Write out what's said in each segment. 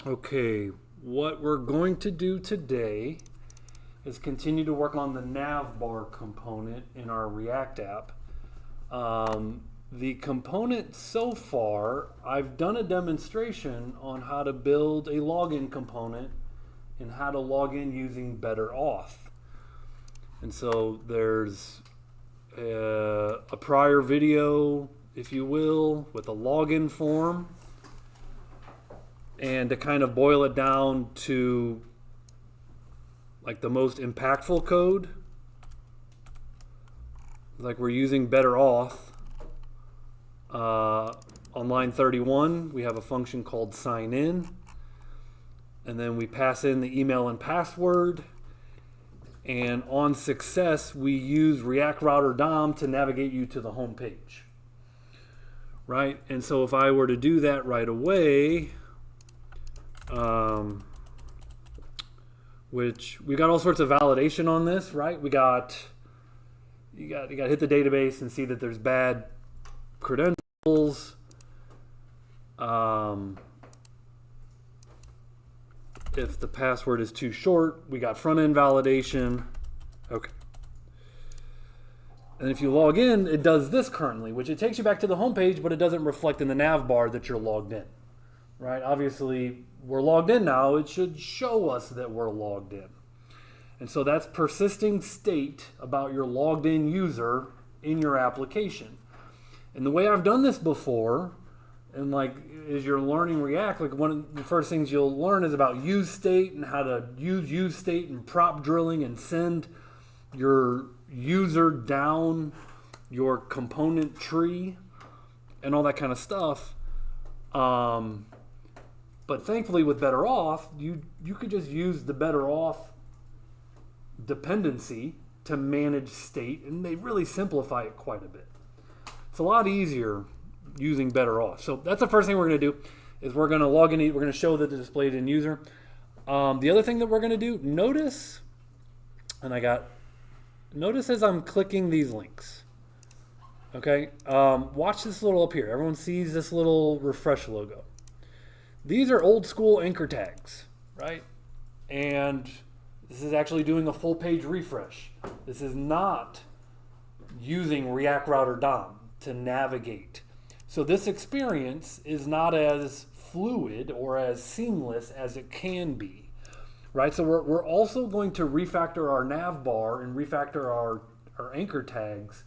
Okay, what we're going to do today is continue to work on the NavBar component in our React app. The component so far, I've done a demonstration on how to build a login component and how to log in using BetterAuth. And so there's a prior video, if you will, with a login form. And to kind of boil it down to like the most impactful code, like we're using BetterAuth. On line 31, we have a function called sign in, and then we pass in the email and password. And on success, we use React Router DOM to navigate you to the home page, right? And so if I were to do that right away, which we got all sorts of validation on this, right? You got to hit the database and see that there's bad credentials. If the password is too short, we got front end validation. Okay. And if you log in, it does this currently, which it takes you back to the home page, but it doesn't reflect in the nav bar that you're logged in, right? Obviously, we're logged in now. It should show us that we're logged in. And so that's persisting state about your logged in user in your application. And the way I've done this before, and like as you're learning React, like one of the first things you'll learn is about use state and how to use state and prop drilling and send your user down your component tree and all that kind of stuff. But thankfully with BetterAuth, you could just use the BetterAuth dependency to manage state, and they really simplify it quite a bit. It's a lot easier using BetterAuth. So that's the first thing we're going to do is we're going to log in. We're going to show that it's displayed in user. The other thing that we're going to do, notice as I'm clicking these links. Okay, watch this little up here. Everyone sees this little refresh logo. These are old school anchor tags, right? And this is actually doing a full page refresh. This is not using React Router DOM to navigate. So this experience is not as fluid or as seamless as it can be, right? So we're also going to refactor our nav bar and refactor our anchor tags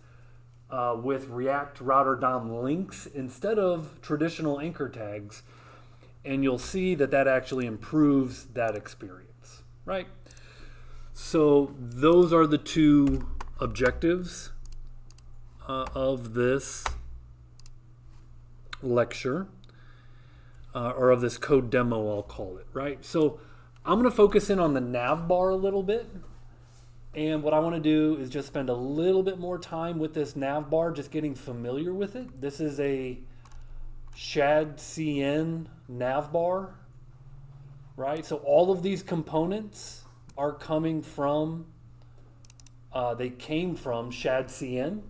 with React Router DOM links instead of traditional anchor tags. And you'll see that that actually improves that experience, right? So those are the two objectives of this lecture, or of this code demo, I'll call it, right? So I'm going to focus in on the nav bar a little bit. And what I want to do is just spend a little bit more time with this nav bar, just getting familiar with it. This is a ShadCN NavBar, right? So all of these components are coming from, they came from ShadCN,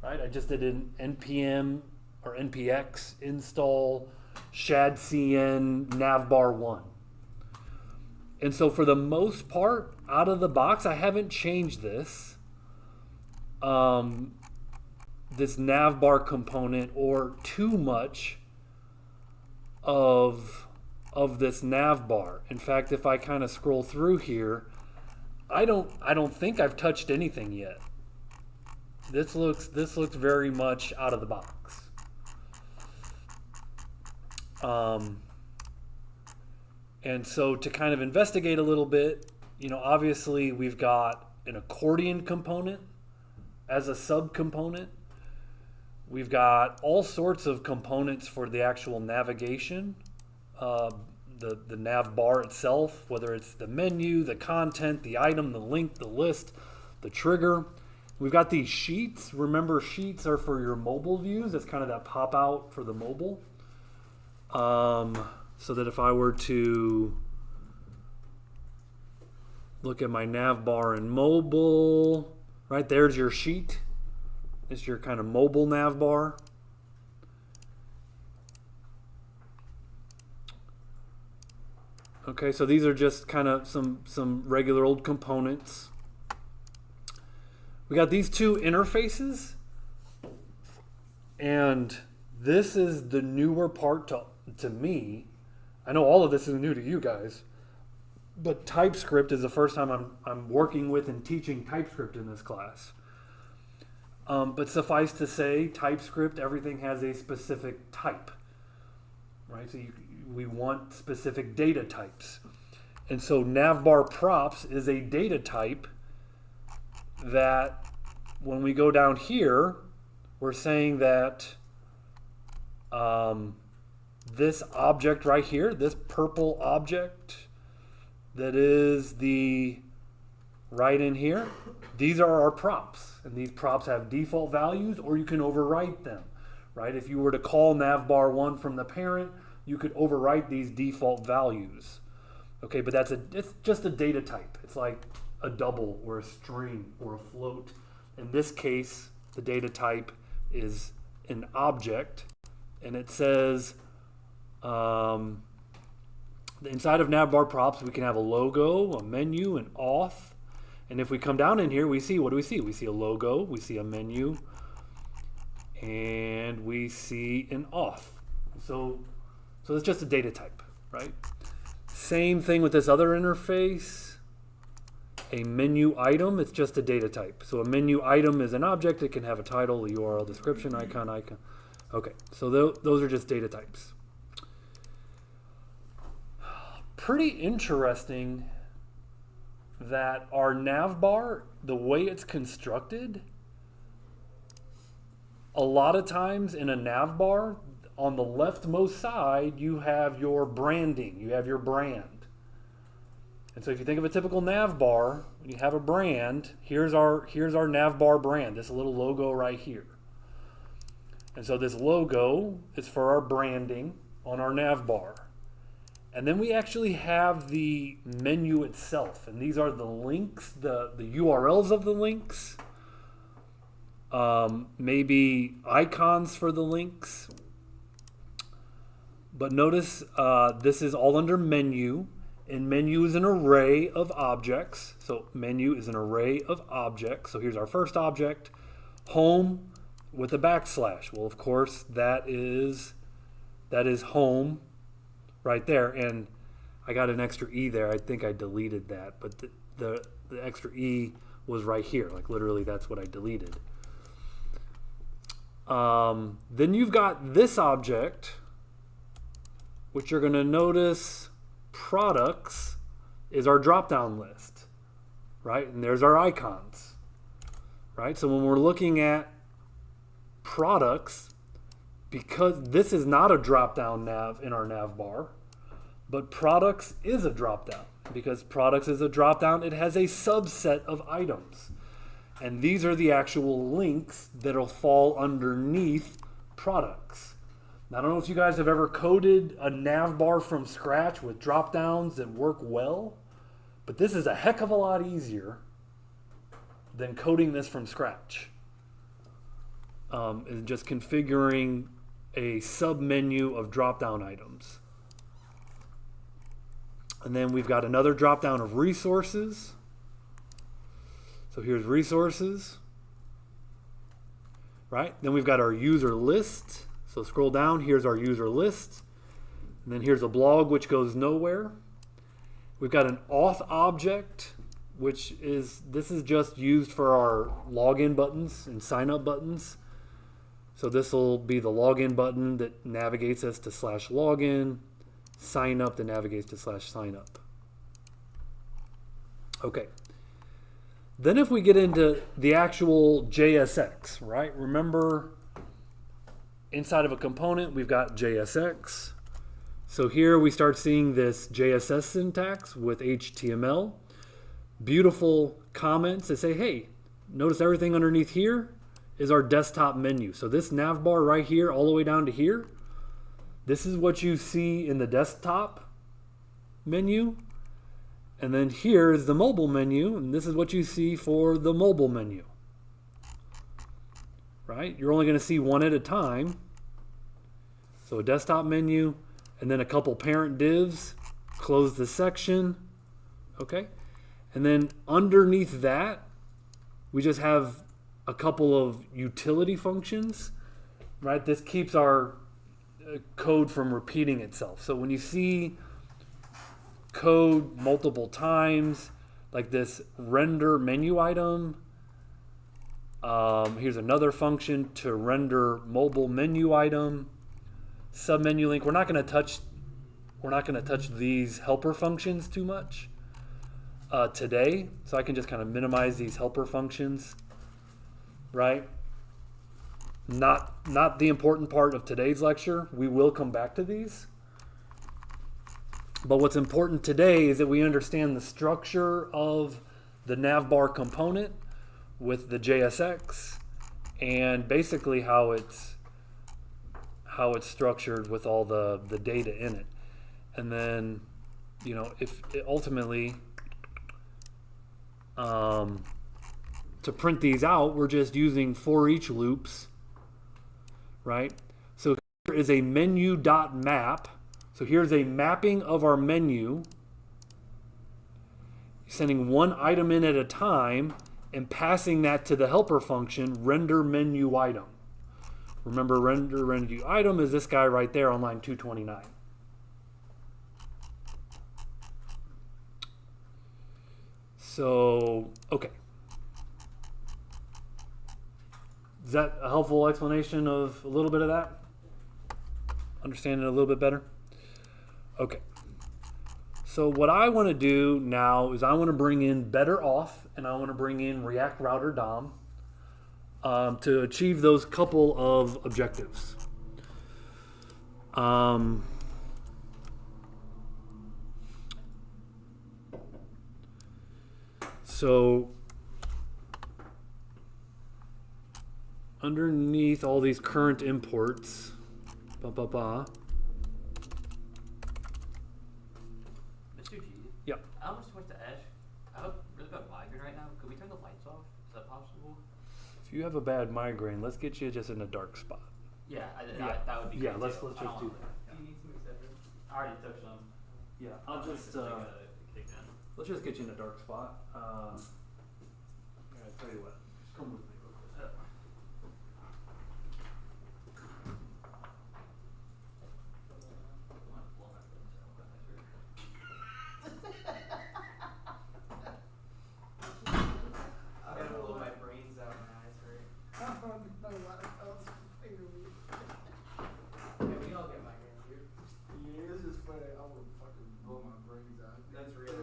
right? I just did an npm or npx install ShadCN NavBar 1. And so for the most part, out of the box, I haven't changed this. This NavBar component or too much of this NavBar. In fact, if I kind of scroll through here, I don't think I've touched anything yet. This looks very much out of the box. And so to kind of investigate a little bit, obviously we've got an accordion component as a subcomponent. We've got all sorts of components for the actual navigation, the nav bar itself, whether it's the menu, the content, the item, the link, the list, the trigger. We've got these sheets. Remember, sheets are for your mobile views. That's kind of that pop out for the mobile. So that if I were to look at my nav bar in mobile, right, there's your sheet. It's your kind of mobile nav bar. Okay, so these are just kind of some regular old components. We got these two interfaces, and this is the newer part to me. I know all of this is new to you guys, but TypeScript is the first time I'm working with and teaching TypeScript in this class. But suffice to say, TypeScript, everything has a specific type, right? So we want specific data types. And so NavBar props is a data type that when we go down here, we're saying that this object right here, this purple object that is the right in here, these are our props. And these props have default values, or you can overwrite them, right? If you were to call NavBar1 from the parent, you could overwrite these default values. Okay, but it's just a data type. It's like a double or a string or a float. In this case, the data type is an object, and it says inside of NavBar props, we can have a logo, a menu, an auth. And if we come down in here, we see, what do we see? We see a logo, we see a menu, and we see an auth. So it's just a data type, right? Same thing with this other interface. A menu item, it's just a data type. So a menu item is an object. It can have a title, a URL, description, icon. Okay, so those are just data types. Pretty interesting that our NavBar, the way it's constructed, a lot of times in a NavBar, on the leftmost side, you have your branding, you have your brand. And so if you think of a typical NavBar, when you have a brand, here's our NavBar brand, this little logo right here. And so this logo is for our branding on our NavBar. And then we actually have the menu itself, and these are the links, the URLs of the links, maybe icons for the links. But notice this is all under menu, and menu is an array of objects. So menu is an array of objects. So here's our first object, home with a backslash. Well, of course, that is home right there, and I got an extra E there. I think I deleted that, but the extra E was right here. Like literally, that's what I deleted. Then you've got this object, which you're going to notice products is our drop-down list, right? And there's our icons, right? So when we're looking at products, because this is not a drop-down nav in our NavBar, but products is a drop-down. Because products is a drop-down, it has a subset of items. And these are the actual links that'll fall underneath products. Now, I don't know if you guys have ever coded a NavBar from scratch with drop-downs that work well, but this is a heck of a lot easier than coding this from scratch. And just configuring a sub-menu of drop-down items. And then we've got another drop-down of resources. So here's resources, right? Then we've got our user list. So scroll down, here's our user list. And then here's a blog, which goes nowhere. We've got an auth object, which is, this is just used for our login buttons and sign up buttons. So this will be the login button that navigates us to /login, sign up that navigates to /sign up. Okay. Then if we get into the actual JSX, right? Remember, inside of a component, we've got JSX. So here we start seeing this JSS syntax with HTML. Beautiful comments that say, hey, notice everything underneath here is our desktop menu. So this NavBar right here, all the way down to here, this is what you see in the desktop menu. And then here is the mobile menu, and this is what you see for the mobile menu. Right? You're only going to see one at a time. So a desktop menu, and then a couple parent divs, close the section, okay? And then underneath that, we just have a couple of utility functions, right? This keeps our code from repeating itself. So when you see code multiple times, like this render menu item, here's another function to render mobile menu item, submenu link. We're not going to touch these helper functions too much today, so I can just kind of minimize these helper functions, right? Not the important part of today's lecture. We will come back to these. But what's important today is that we understand the structure of the NavBar component with the JSX and basically how it's structured with all the data in it. And then, you know, if it ultimately to print these out, we're just using for each loops, right? So here is a menu.map. So here's a mapping of our menu, sending one item in at a time and passing that to the helper function, render menu item. Remember, render menu item is this guy right there on line 229. So, okay. Is that a helpful explanation of a little bit of that? Understanding it a little bit better? Okay. So what I want to do now is I want to bring in better auth and I want to bring in React Router DOM to achieve those couple of objectives. So underneath all these current imports, Mr. G. Yeah. I almost went to Ash. I have a really bad migraine right now. Could we turn the lights off? Is that possible? If you have a bad migraine, let's get you just in a dark spot. Yeah, that would be Yeah, great let's too. just do that. Do you need some acceptance? I already took some. Yeah, I'll just let's just get you in a dark spot. I'll tell you what, just come with me real quick. I gotta blow my brains out, my eyes hurt. Yeah, we all get migraines here. Yeah, it's just funny. I would fucking blow my brains out. That's real.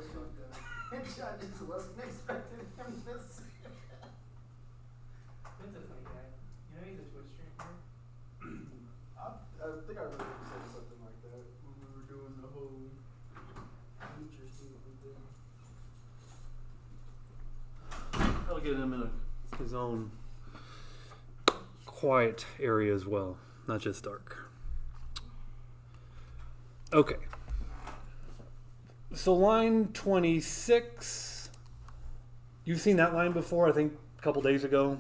I just wasn't expecting him to say that. That's a funny guy. You know he's a Twitch streamer? I think I remember you said something like that when we were doing the whole future student thing. I'll get him in his own quiet area as well, not just dark. Okay. So line 26, you've seen that line before, I think a couple days ago,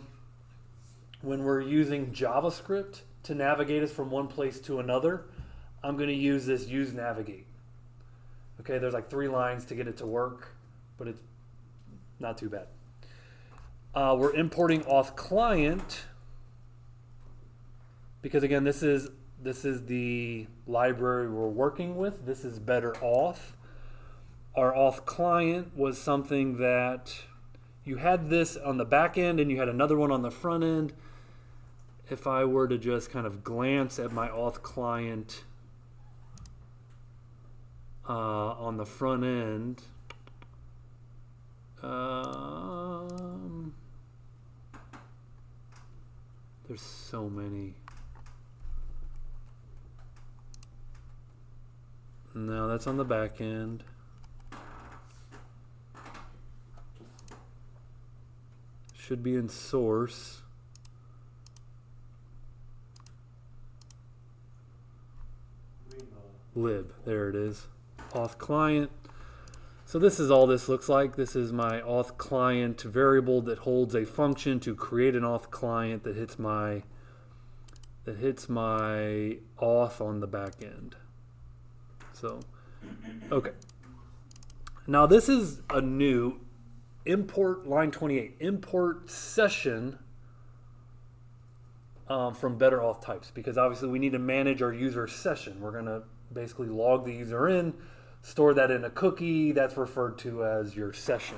when we're using JavaScript to navigate us from one place to another. I'm going to use this use navigate. Okay, there's like 3 lines to get it to work, but it's not too bad. We're importing auth client because again, this is the library we're working with. This is better auth. Our auth client was something that you had this on the back end and you had another one on the front end. If I were to just kind of glance at my auth client on the front end, there's so many. No, that's on the back end. Should be in source. Lib, there it is. Auth client. So this is all this looks like. This is my auth client variable that holds a function to create an auth client that hits my auth on the back end. So Okay. Now this is a new import line 28, import session from better auth types, because obviously we need to manage our user session. We're going to basically log the user in, store that in a cookie. That's referred to as your session.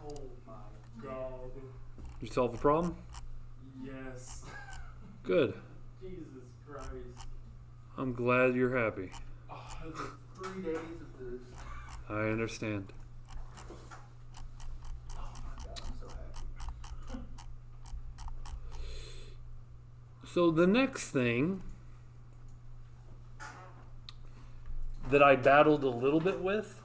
Oh my god. You solve the problem? Yes. Good. Jesus Christ. I'm glad you're happy. Oh, it was 3 days of this. I understand. Oh my god, I'm so happy. So the next thing that I battled a little bit with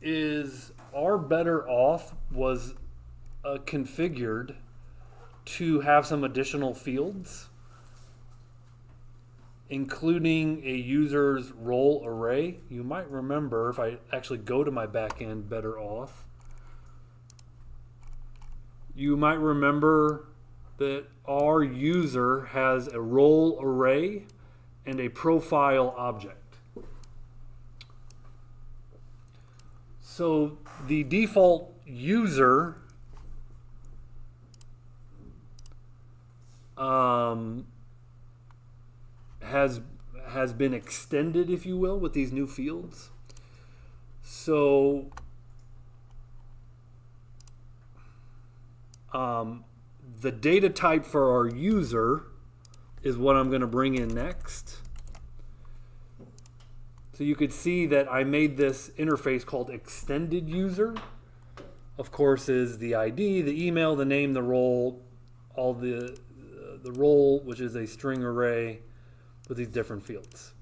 is our better auth was configured to have some additional fields, including a user's role array. You might remember, if I actually go to my backend better auth, you might remember that our user has a role array and a profile object. So the default user has been extended, if you will, with these new fields. So the data type for our user is what I'm going to bring in next. So you could see that I made this interface called extended user. Of course, is the ID, the email, the name, the role, all the role, which is a string array with these different fields.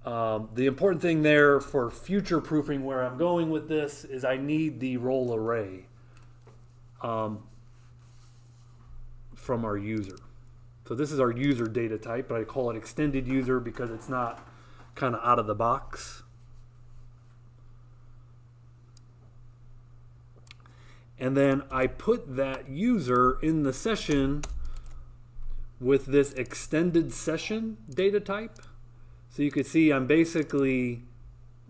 The important thing there for future proofing where I'm going with this is I need the role array from our user. So this is our user data type, but I call it extended user because it's not kind of out of the box. And then I put that user in the session with this extended session data type. So you can see I'm basically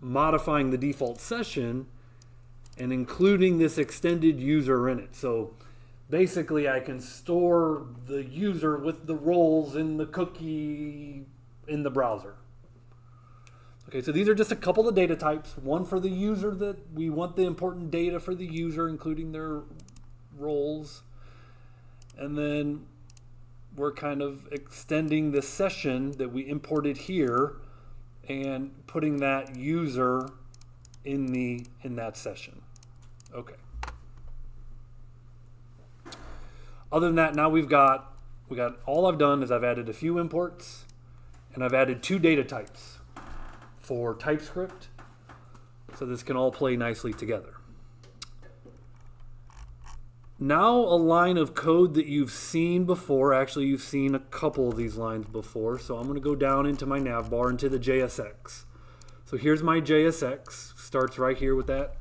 modifying the default session and including this extended user in it. So basically I can store the user with the roles in the cookie in the browser. Okay, so these are just a couple of data types. One for the user, that we want the important data for the user, including their roles. And then we're kind of extending the session that we imported here and putting that user in that session. Okay. Other than that, now we got all I've done is I've added a few imports and I've added 2 data types for TypeScript, so this can all play nicely together. Now a line of code that you've seen before. Actually, you've seen a couple of these lines before, so I'm going to go down into my NavBar, into the JSX. So here's my JSX, starts right here with that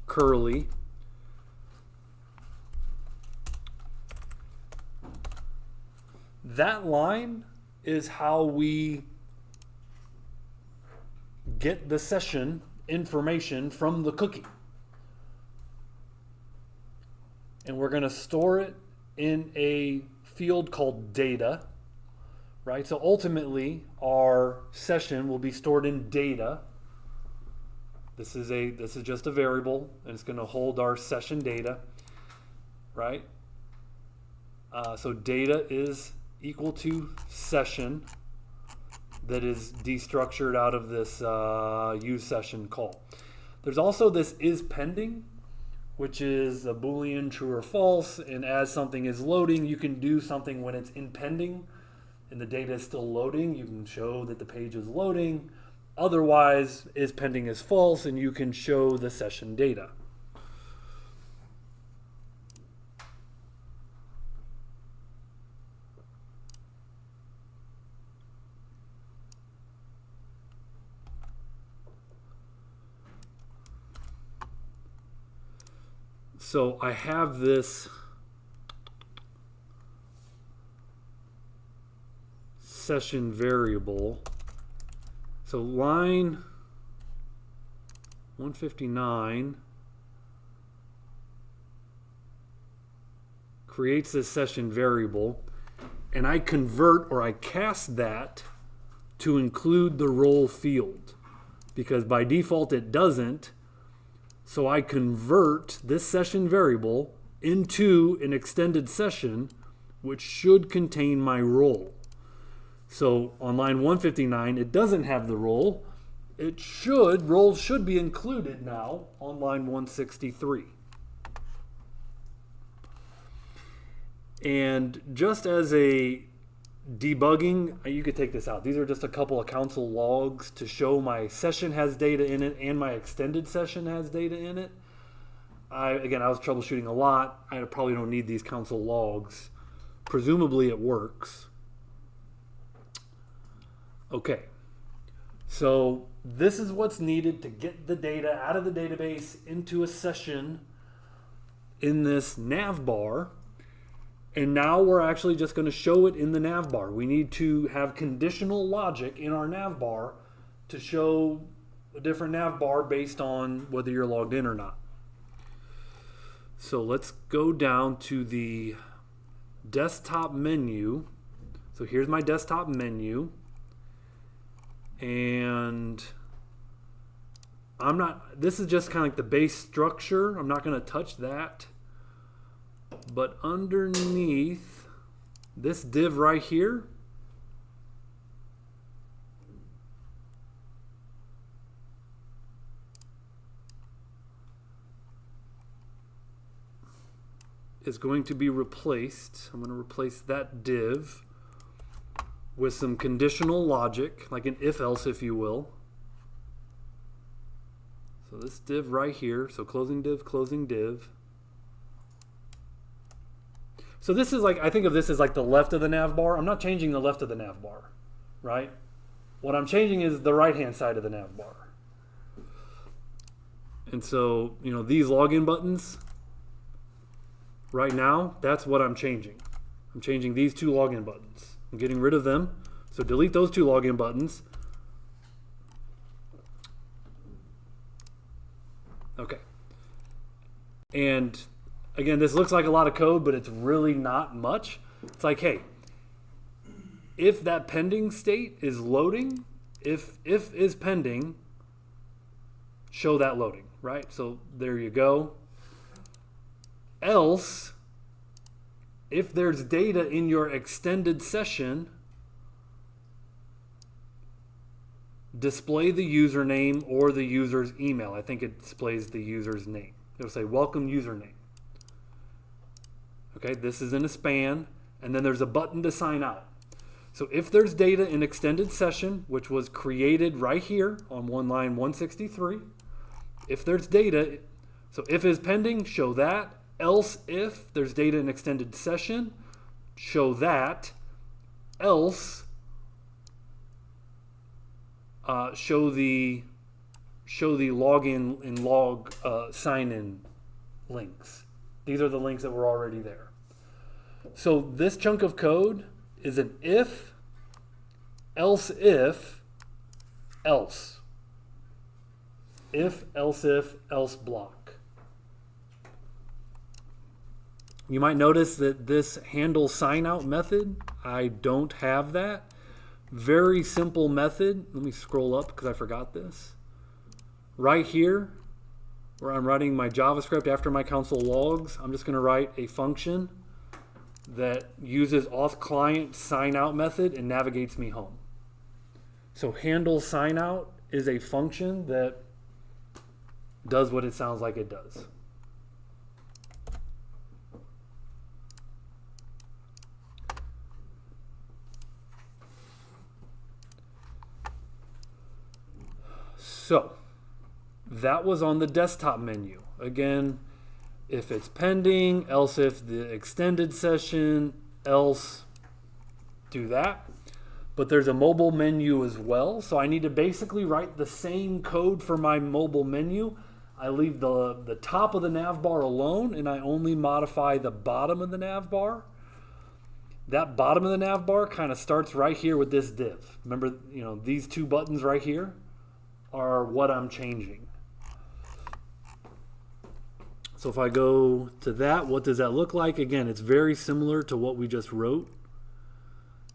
curly. That line is how we get the session information from the cookie. And we're going to store it in a field called data, right? So ultimately, our session will be stored in data. This is just a variable, and it's going to hold our session data, right? So data is equal to session that is destructured out of this use session call. There's also this is pending, which is a Boolean true or false, and as something is loading, you can do something when it's in pending and the data is still loading. You can show that the page is loading. Otherwise, is pending is false, and you can show the session data. So I have this session variable. So line 159 creates this session variable, and I convert or I cast that to include the role field, because by default it doesn't. So I convert this session variable into an extended session, which should contain my role. So on line 159, it doesn't have the role. Roles should be included now on line 163. And just as a debugging, you could take this out. These are just a couple of console logs to show my session has data in it and my extended session has data in it. I was troubleshooting a lot. I probably don't need these console logs. Presumably it works. Okay, so this is what's needed to get the data out of the database into a session in this NavBar. And now we're actually just going to show it in the NavBar. We need to have conditional logic in our NavBar to show a different NavBar based on whether you're logged in or not. So let's go down to the desktop menu. So here's my desktop menu. And this is just kind of like the base structure. I'm not going to touch that. But underneath this div right here, is going to be replaced. I'm going to replace that div with some conditional logic, like an if-else, if you will. So this div right here, so closing div, closing div. So this is like, I think of this as like the left of the NavBar. I'm not changing the left of the NavBar, right? What I'm changing is the right-hand side of the NavBar. And so, these login buttons, right now, that's what I'm changing. I'm changing these two login buttons. I'm getting rid of them. So delete those two login buttons. Okay. And again, this looks like a lot of code, but it's really not much. It's like, hey, if that pending state is loading, if is pending, show that loading, right? So there you go. Else, if there's data in your extended session, display the username or the user's email. I think it displays the user's name. It'll say welcome username. Okay, this is in a span, and then there's a button to sign out. So if there's data in extended session, which was created right here on line 163, if there's data, so if is pending, show that. Else, if there's data in extended session, show that. Else, show the login and log sign-in links. These are the links that were already there. So this chunk of code is an if, else if, else. If, else if, else block. You might notice that this handle sign out method, I don't have that. Very simple method. Let me scroll up because I forgot this. Right here, where I'm writing my JavaScript after my console logs, I'm just going to write a function that uses auth client sign out method and navigates me home. So handle sign out is a function that does what it sounds like it does. So that was on the desktop menu. Again, if it's pending, else if the extended session, else do that. But there's a mobile menu as well. So I need to basically write the same code for my mobile menu. I leave the top of the nav bar alone, and I only modify the bottom of the nav bar. That bottom of the nav bar kind of starts right here with this div. Remember, these two buttons right here are what I'm changing. So if I go to that, what does that look like? Again, it's very similar to what we just wrote.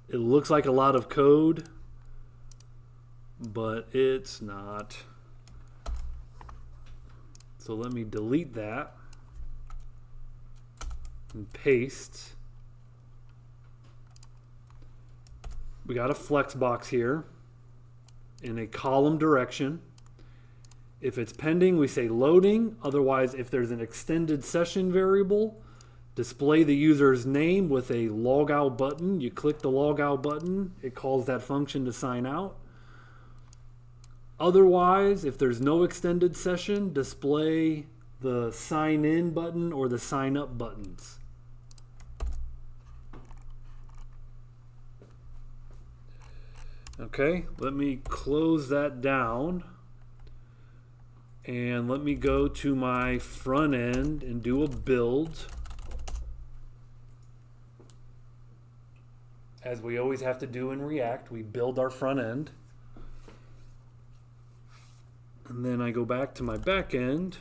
It looks like a lot of code, but it's not. So let me delete that and paste. We got a flex box here in a column direction. If it's pending, we say loading. Otherwise, if there's an extended session variable, display the user's name with a logout button. You click the logout button, it calls that function to sign out. Otherwise, if there's no extended session, display the sign in button or the sign up buttons. Okay, let me close that down. And let me go to my front end and do a build. As we always have to do in React, we build our front end. And then I go back to my back end.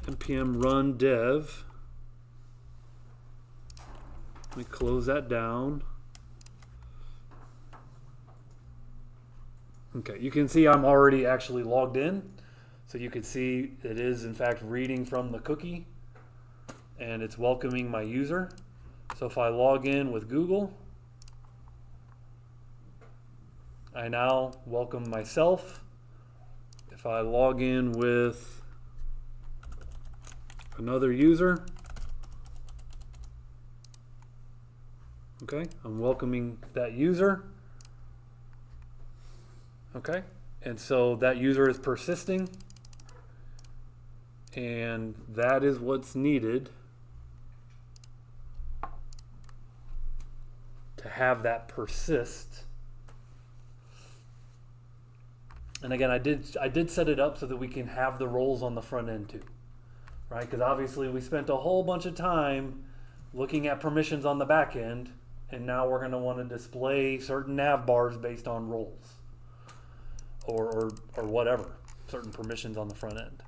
npm run dev. Let me close that down. Okay, you can see I'm already actually logged in. So you can see it is in fact reading from the cookie and it's welcoming my user. So if I log in with Google, I now welcome myself. If I log in with another user, okay, I'm welcoming that user. Okay, and so that user is persisting, and that is what's needed to have that persist. And again, I did set it up so that we can have the roles on the front end too, right? Because obviously we spent a whole bunch of time looking at permissions on the back end, and now we're going to want to display certain nav bars based on roles. Or whatever, certain permissions on the front end.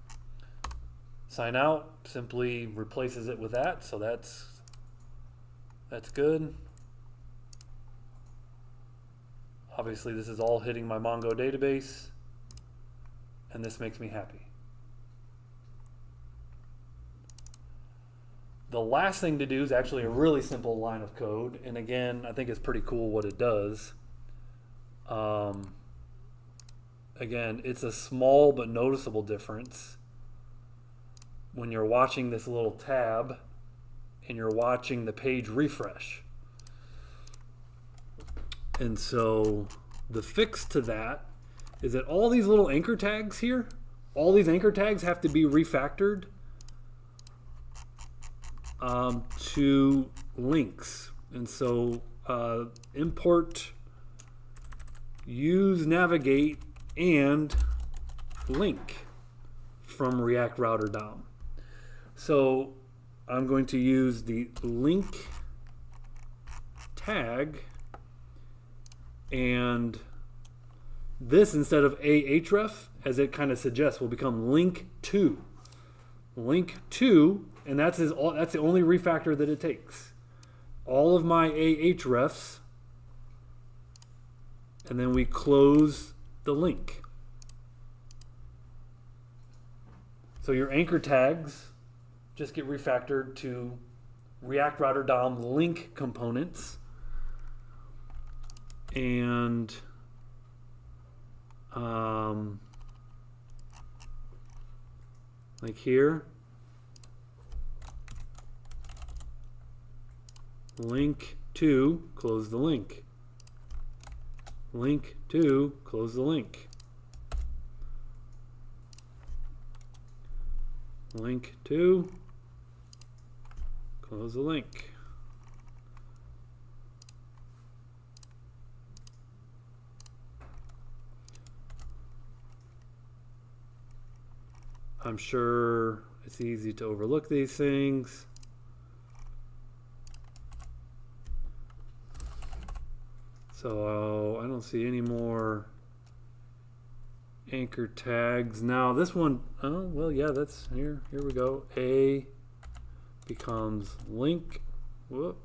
Sign out simply replaces it with that, so that's good. Obviously this is all hitting my Mongo database, and this makes me happy. The last thing to do is actually a really simple line of code, and again, I think it's pretty cool what it does. Again, it's a small but noticeable difference when you're watching this little tab and you're watching the page refresh. And so the fix to that is that all these little anchor tags here, all these anchor tags have to be refactored to links. And so import use navigate and link from React Router DOM. So I'm going to use the link tag, and this instead of ahref, as it kind of suggests, will become link to. Link to, and that's the only refactor that it takes. All of my ahrefs, and then we close the link. So your anchor tags just get refactored to React Router DOM link components, and like here, link to, close the link. Link to, close the link. Link to, close the link. I'm sure it's easy to overlook these things. So I don't see any more anchor tags. Now this one, oh, well, yeah, that's here. Here we go. A becomes link. Whoop.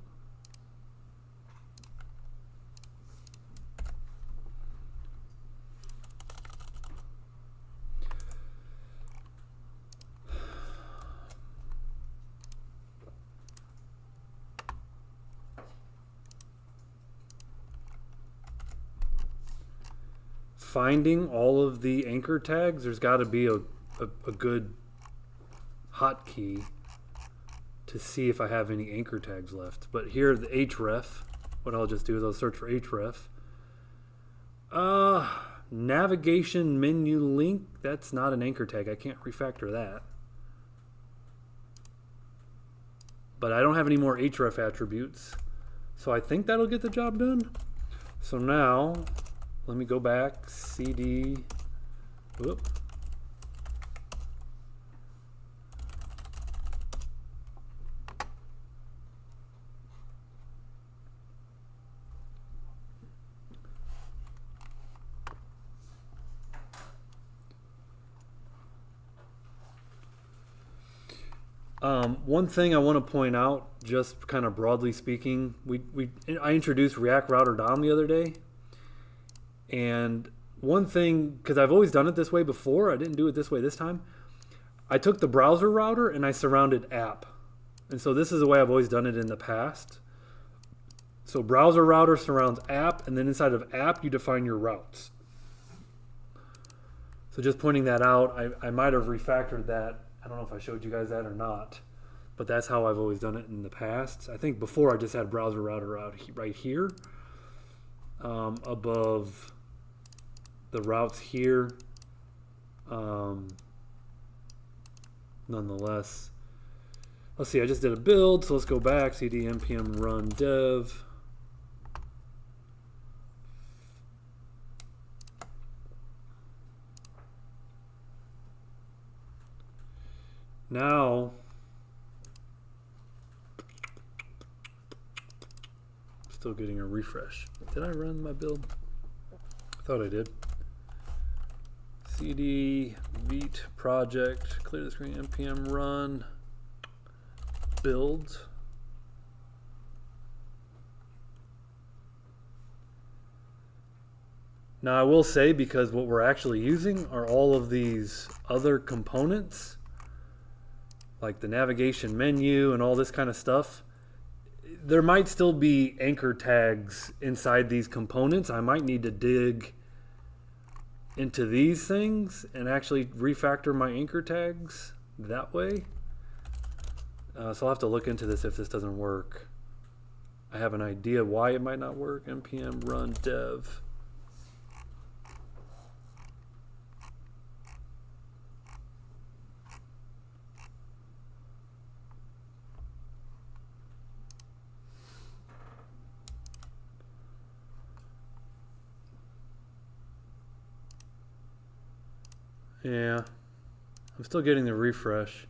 Finding all of the anchor tags, there's got to be a good hotkey to see if I have any anchor tags left. But here, the href, what I'll just do is I'll search for href. Navigation menu link, that's not an anchor tag. I can't refactor that. But I don't have any more href attributes. So I think that'll get the job done. So now, let me go back, cd, whoop. One thing I want to point out, just kind of broadly speaking, I introduced React Router DOM the other day. And one thing, because I've always done it this way before, I didn't do it this way this time. I took the browser router and I surrounded app. And so this is the way I've always done it in the past. So browser router surrounds app, and then inside of app you define your routes. So just pointing that out, I might have refactored that. I don't know if I showed you guys that or not, but that's how I've always done it in the past. I think before I just had browser router out right here, above the routes here. Nonetheless, let's see, I just did a build, so let's go back, cd npm run dev. Now, still getting a refresh. Did I run my build? I thought I did. cd vite project, clear the screen, npm run build. Now I will say, because what we're actually using are all of these other components, like the navigation menu and all this kind of stuff, there might still be anchor tags inside these components. I might need to dig into these things and actually refactor my anchor tags that way. So I'll have to look into this if this doesn't work. I have an idea why it might not work. npm run dev. Yeah, I'm still getting the refresh.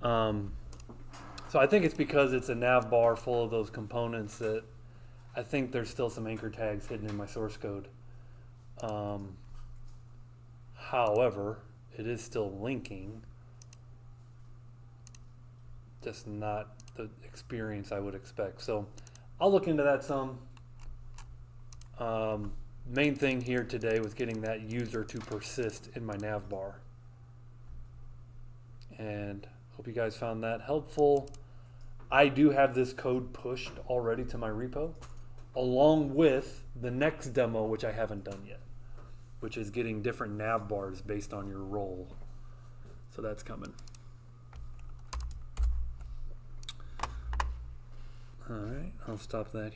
So I think it's because it's a NavBar full of those components that I think there's still some anchor tags hidden in my source code. However, it is still linking, just not the experience I would expect. So I'll look into that some. Main thing here today was getting that user to persist in my NavBar. And hope you guys found that helpful. I do have this code pushed already to my repo, along with the next demo, which I haven't done yet, which is getting different NavBars based on your role. So that's coming. All right, I'll stop that here.